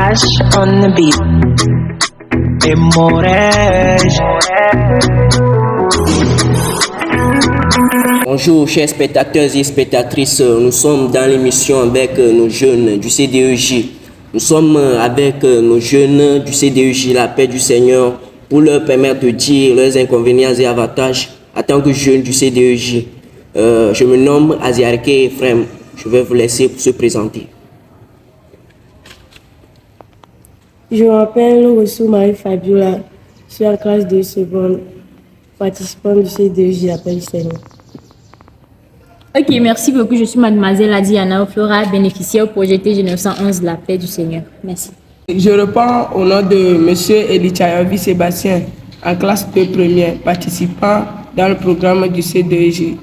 Ash on the beat. Et Morej. Bonjour chers spectateurs et spectatrices, nous sommes dans l'émission avec nos jeunes du CDEJ. Nous sommes avec nos jeunes du CDEJ, la paix du Seigneur, pour leur permettre de dire leurs inconvénients et avantages en tant que jeunes du CDEJ. Je me nomme Aziarke Ephraim. Je vais vous laisser se présenter. Je m'appelle Rossou Marie Fabiola, je suis en classe de seconde, participant du CDEJ, la paix du Seigneur. Ok, merci beaucoup. Je suis mademoiselle Adiana Flora, bénéficiaire au projet TG911 La Paix du Seigneur. Merci. Je reprends au nom de M. Elichayovi Sébastien, en classe de première, participant dans le programme du CDEJ.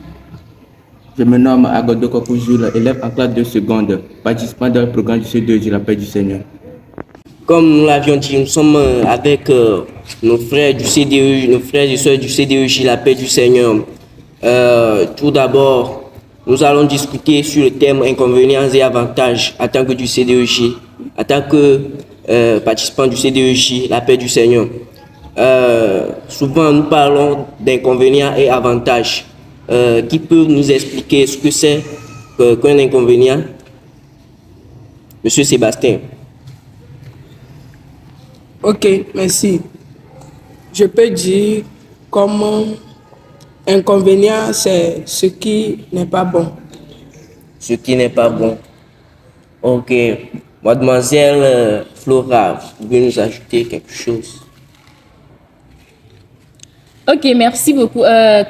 Je me nomme Agodo Kokoujul, élève en classe de seconde, participant dans le programme du CDEJ La Paix du Seigneur. Comme nous l'avions dit, nous sommes avec nos frères du CDEJ, nos frères et sœurs du CDEJ, la paix du Seigneur. Tout d'abord, nous allons discuter sur le thème inconvénients et avantages en tant que du CDEJ, en tant que participant du CDEJ, la paix du Seigneur. Souvent, nous parlons d'inconvénients et avantages. Qui peut nous expliquer ce que c'est qu'un inconvénient? Monsieur Sébastien. Ok, merci. Je peux dire comme inconvénient, c'est ce qui n'est pas bon. Ce qui n'est pas bon. Ok. Mademoiselle Flora, vous pouvez nous ajouter quelque chose? Ok, merci beaucoup.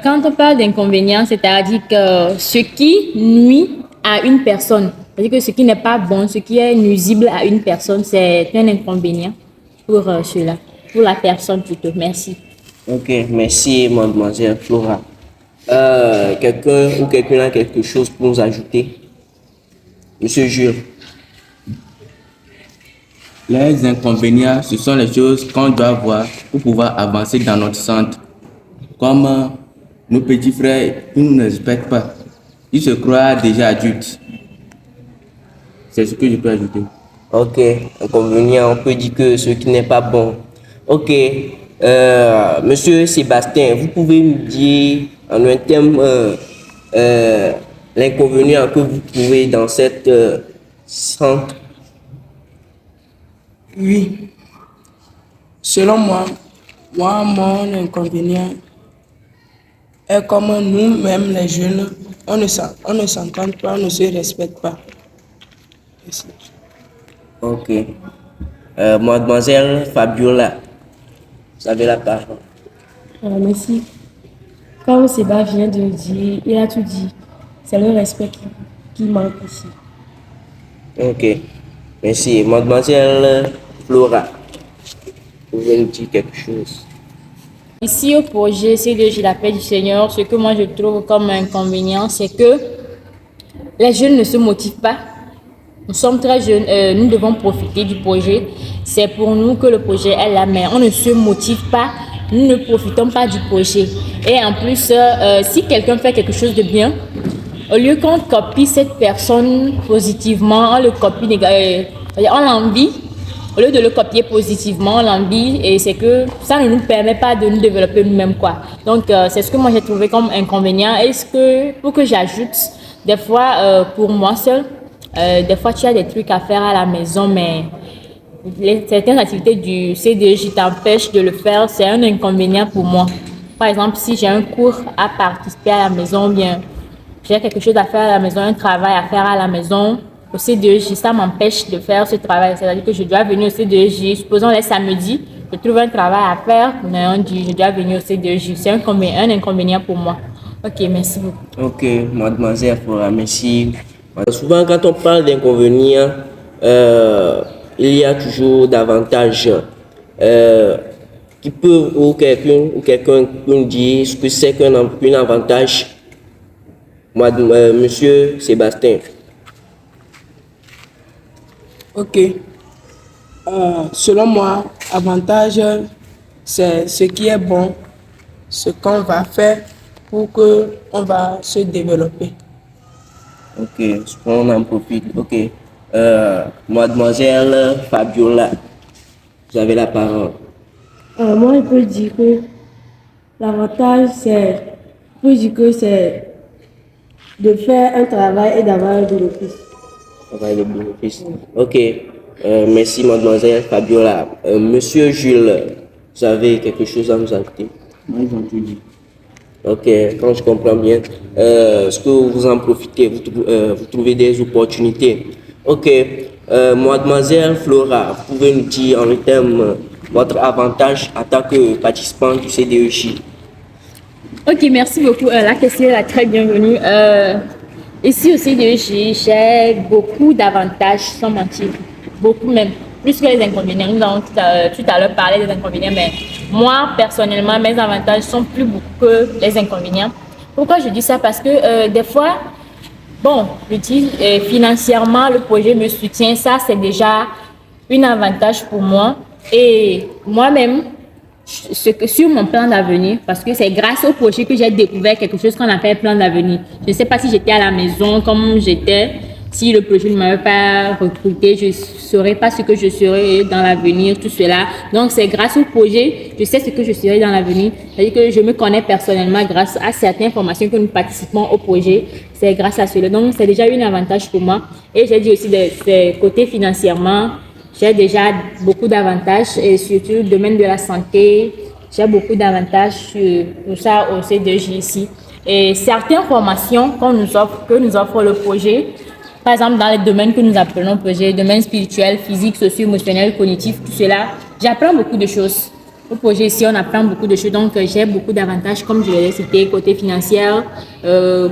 Quand on parle d'inconvénients, c'est-à-dire que ce qui nuit à une personne, c'est-à-dire que ce qui n'est pas bon, ce qui est nuisible à une personne, c'est un inconvénient pour cela, pour la personne plutôt. Merci. Ok, merci mademoiselle Flora. Quelqu'un a quelque chose pour nous ajouter? Monsieur Jules. Les inconvénients, ce sont les choses qu'on doit voir pour pouvoir avancer dans notre centre. Comme nos petits frères, ils ne nous respectent pas. Ils se croient déjà adultes. C'est ce que je peux ajouter. Ok, inconvénient, on peut dire que ce qui n'est pas bon. Ok, monsieur Sébastien, vous pouvez nous dire en un thème l'inconvénient que vous trouvez dans cette centre? Oui. Selon moi, mon inconvénient est comme nous-mêmes les jeunes, on ne s'entend pas, on ne se respecte pas. Merci. Ok. Mademoiselle Fabiola, vous avez la parole. Merci. Comme Sébastien vient de dire, il a tout dit. C'est le respect qui manque ici. Ok. Merci. Mademoiselle Flora, vous pouvez nous dire quelque chose? Ici au projet CDEJ La Paix du Seigneur, ce que moi je trouve comme inconvénient, c'est que les jeunes ne se motivent pas. Nous sommes très jeunes, nous devons profiter du projet. C'est pour nous que le projet est là, mais on ne se motive pas, nous ne profitons pas du projet. Et en plus, si quelqu'un fait quelque chose de bien, au lieu qu'on copie cette personne positivement, on le copie on l'envie. Au lieu de le copier positivement, on l'envie, et c'est que ça ne nous permet pas de nous développer nous-mêmes, quoi. Donc, c'est ce que moi j'ai trouvé comme inconvénient. Est-ce que, pour que j'ajoute, des fois, pour moi seul, des fois tu as des trucs à faire à la maison, mais certaines activités du CDEJ t'empêchent de le faire, c'est un inconvénient pour moi. Par exemple, si j'ai un cours à participer à la maison, bien, j'ai quelque chose à faire à la maison, un travail à faire à la maison, au CDEJ, ça m'empêche de faire ce travail. C'est-à-dire que je dois venir au CDEJ, supposons les samedis, je trouve un travail à faire, mais on dit je dois venir au CDEJ. C'est un inconvénient pour moi. Ok, merci beaucoup. Ok, mademoiselle Flora, merci. Souvent, quand on parle d'inconvénients, il y a toujours d'avantages qui peuvent, ou quelqu'un peut nous dire ce que c'est qu'un avantage. Monsieur Sébastien. Ok. Selon moi, avantage, c'est ce qui est bon, ce qu'on va faire pour qu'on va se développer. Ok, on en profite. Ok. Mademoiselle Fabiola, vous avez la parole. Moi, je peux dire que l'avantage, c'est de faire un travail et d'avoir un bénéfice. Travail de bénéfice. Ok. Merci, mademoiselle Fabiola. Monsieur Jules, vous avez quelque chose à nous ajouter? Moi, ils ont tout dit. Ok, quand je comprends bien, est-ce que vous en profitez, vous trouvez des opportunités? Ok, mademoiselle Flora, vous pouvez nous dire en termes votre avantage en tant que participant du CDEJ? Ok, merci beaucoup. La question est très bienvenue. Ici au CDEJ, j'ai beaucoup d'avantages, sans mentir. Beaucoup même. Plus que les inconvénients. Nous avons tout à l'heure parlé des inconvénients, mais moi, personnellement, mes avantages sont plus beaucoup que les inconvénients. Pourquoi je dis ça? Parce que des fois, bon, je dis financièrement, le projet me soutient. Ça, c'est déjà un avantage pour moi. Et moi-même, sur mon plan d'avenir, parce que c'est grâce au projet que j'ai découvert quelque chose qu'on appelle plan d'avenir. Je ne sais pas si j'étais à la maison comme j'étais, si le projet ne m'avait pas recruté, je ne saurais pas ce que je serais dans l'avenir, tout cela. Donc c'est grâce au projet, je sais ce que je serai dans l'avenir. C'est-à-dire que je me connais personnellement grâce à certaines formations que nous participons au projet. C'est grâce à cela. Donc c'est déjà un avantage pour moi. Et j'ai dit aussi des côtés financièrement. J'ai déjà beaucoup d'avantages et surtout le domaine de la santé, j'ai beaucoup d'avantages pour ça au C2J ici. Et certaines formations que nous offre le projet, par exemple dans les domaines que nous appelons projet, domaine spirituel, physique, socio-émotionnel, cognitif, tout cela, j'apprends beaucoup de choses. Au projet ici, on apprend beaucoup de choses, donc j'ai beaucoup d'avantages, comme je l'ai cité, côté financier,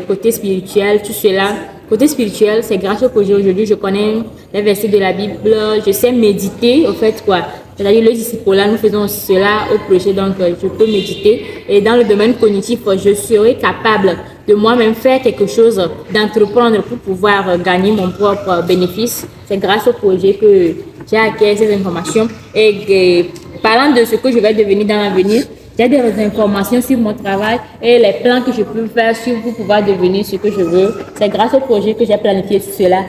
côté spirituel, tout cela. Côté spirituel, c'est grâce au projet aujourd'hui, je connais les versets de la Bible, je sais méditer, au fait quoi. C'est-à-dire le disciple-là, nous faisons cela au projet, donc je peux méditer. Et dans le domaine cognitif, je serai capable de moi-même faire quelque chose, d'entreprendre pour pouvoir gagner mon propre bénéfice. C'est grâce au projet que j'ai acquis ces informations. Et parlant de ce que je vais devenir dans l'avenir, j'ai des informations sur mon travail et les plans que je peux faire pour pouvoir devenir ce que je veux. C'est grâce au projet que j'ai planifié tout cela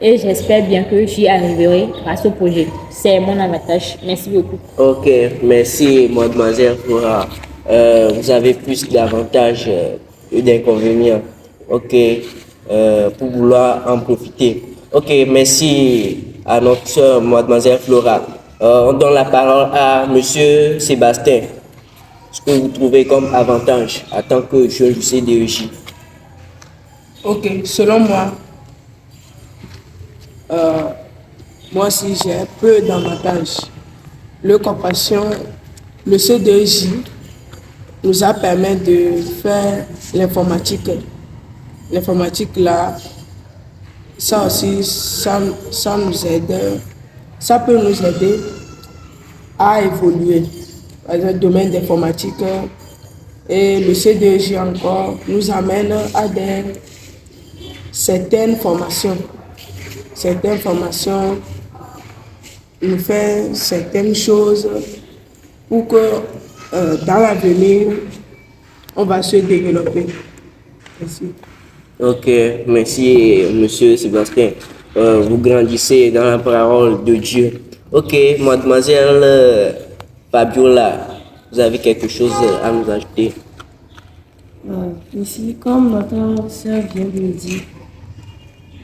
et j'espère bien que j'y arriverai grâce au projet. C'est mon avantage. Merci beaucoup. Ok, merci mademoiselle Flora. Vous avez plus d'avantages que d'inconvénients. Ok, pour vouloir en profiter. Ok, merci à notre soeur mademoiselle Flora. On donne la parole à monsieur Sébastien. Ce que vous trouvez comme avantage en tant que jeune du CDEJ? Ok, selon moi, moi aussi j'ai peu d'avantages. Le compassion, le C2J nous a permis de faire l'informatique. L'informatique là, ça aussi, ça nous aide, ça peut nous aider à évoluer. Par exemple, le domaine d'informatique et le C2J encore nous amène à certaines formations. Certaines formations nous font certaines choses pour que dans l'avenir, on va se développer. Merci. Ok, merci monsieur Sébastien. Vous grandissez dans la parole de Dieu. Ok, mademoiselle Fabiola, vous avez quelque chose à nous ajouter? Ici, comme notre soeur vient de le dire,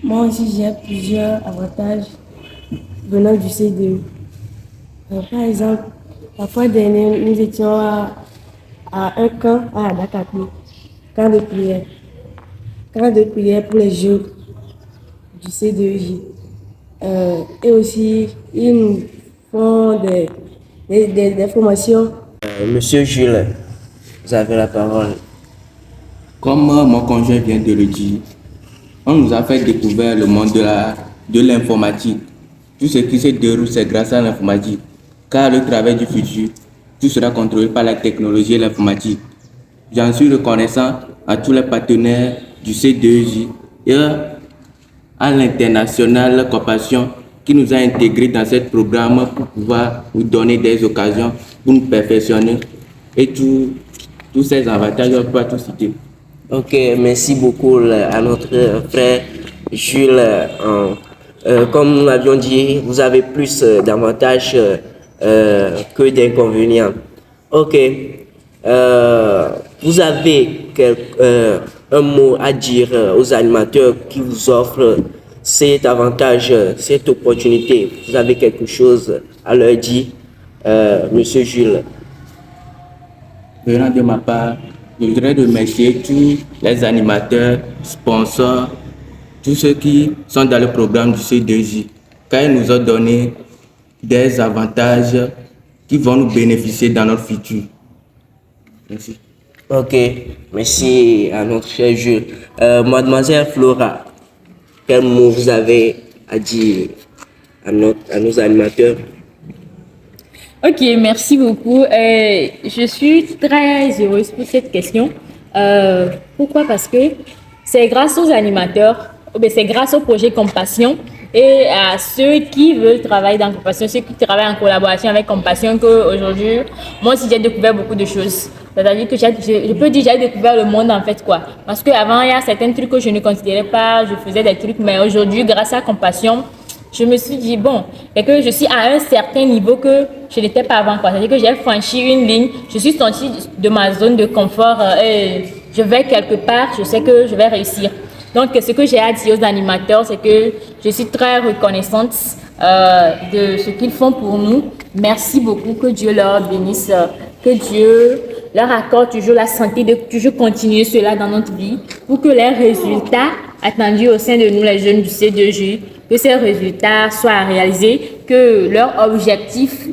moi aussi j'ai plusieurs avantages venant du CDE. Par exemple, la fois dernière, nous étions à un camp à Dakakou, camp de prière. Camp de prière pour les jeunes du CDEJ. Et aussi, ils nous font des formations. Monsieur Jules, vous avez la parole. Comme mon conjoint vient de le dire, on nous a fait découvrir le monde de l'informatique. Tout ce qui se déroule, c'est grâce à l'informatique. Car le travail du futur, tout sera contrôlé par la technologie et l'informatique. J'en suis reconnaissant à tous les partenaires du C2J et à l'international Compassion qui nous a intégrés dans ce programme pour pouvoir nous donner des occasions pour nous perfectionner et tous ces avantages, on peut pas tout citer. Ok, merci beaucoup à notre frère Jules. comme nous l'avions dit, vous avez plus d'avantages que d'inconvénients. Ok. Vous avez un mot à dire aux animateurs qui vous offrent cet avantage, cette opportunité. Vous avez quelque chose à leur dire, Monsieur Jules? Venant de ma part, je voudrais remercier tous les animateurs, sponsors, tous ceux qui sont dans le programme du C2J, car ils nous ont donné des avantages qui vont nous bénéficier dans notre futur. Merci. Ok, merci à notre cher Jules. Mademoiselle Flora, quel mot vous avez à dire à nos animateurs? Ok, merci beaucoup. Je suis très heureuse pour cette question. Pourquoi? Parce que c'est grâce aux animateurs, ou bien c'est grâce au projet Compassion et à ceux qui veulent travailler dans Compassion, ceux qui travaillent en collaboration avec Compassion, qu'aujourd'hui, moi aussi j'ai découvert beaucoup de choses. C'est-à-dire que je peux dire que j'ai découvert le monde en fait, quoi. Parce qu'avant, il y a certains trucs que je ne considérais pas, je faisais des trucs, mais aujourd'hui, grâce à Compassion, je me suis dit, bon, et que je suis à un certain niveau que je n'étais pas avant, quoi. C'est-à-dire que j'ai franchi une ligne, je suis sortie de ma zone de confort et je vais quelque part, je sais que je vais réussir. Donc, ce que j'ai à dire aux animateurs, c'est que je suis très reconnaissante de ce qu'ils font pour nous. Merci beaucoup, que Dieu leur bénisse, que Dieu leur accorde toujours la santé de toujours continuer cela dans notre vie pour que les résultats attendus au sein de nous, les jeunes du C2J, que ces résultats soient réalisés, que leur objectif,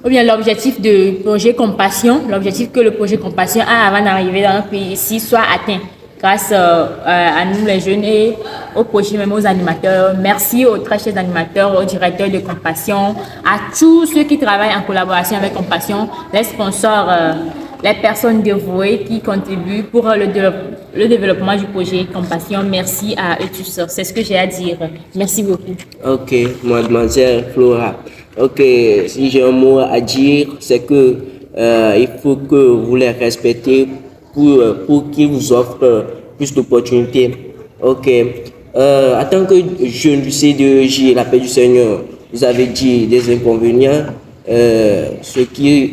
ou bien l'objectif de projet Compassion, l'objectif que le projet Compassion a avant d'arriver dans notre pays ici soit atteint grâce à nous les jeunes et au projet, même aux animateurs. Merci aux très chers animateurs, aux directeurs de Compassion, à tous ceux qui travaillent en collaboration avec Compassion, les sponsors, les personnes dévouées qui contribuent pour le développement du projet Compassion. Merci à eux tous. C'est ce que j'ai à dire. Merci beaucoup. Ok, mademoiselle Flora. Ok, si j'ai un mot à dire, c'est que il faut que vous les respectez pour qu'ils vous offrent plus d'opportunités. Ok. En tant que jeune du C2J, la paix du Seigneur, vous avez dit des inconvénients, ce qui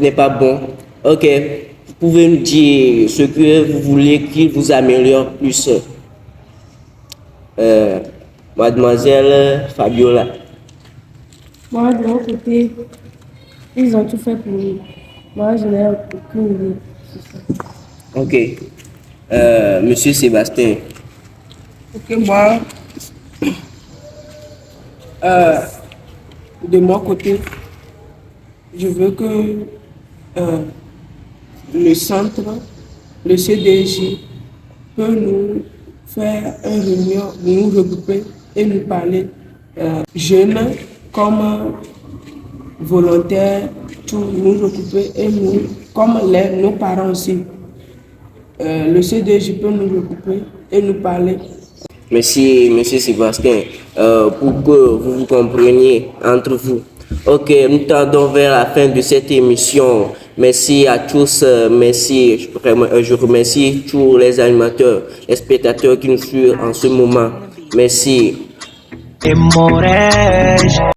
n'est pas bon. Ok. Vous pouvez nous dire ce que vous voulez qu'il vous améliore plus. Mademoiselle Fabiola. Moi, de mon côté, ils ont tout fait pour nous. Moi, je n'ai aucune idée sur ça. Ok. Monsieur Sébastien. Ok, moi, de mon côté, je veux que le centre, le C2J, peut nous faire une réunion, nous regrouper et nous parler jeunes comme volontaires, tout nous regrouper et nous, comme nos parents aussi. Le C2J peut nous regrouper et nous parler. Merci, monsieur Sébastien, pour que vous vous compreniez entre vous. Ok, nous tendons vers la fin de cette émission. Merci à tous. Merci, je remercie tous les animateurs, les spectateurs qui nous suivent en ce moment. Merci. Amores.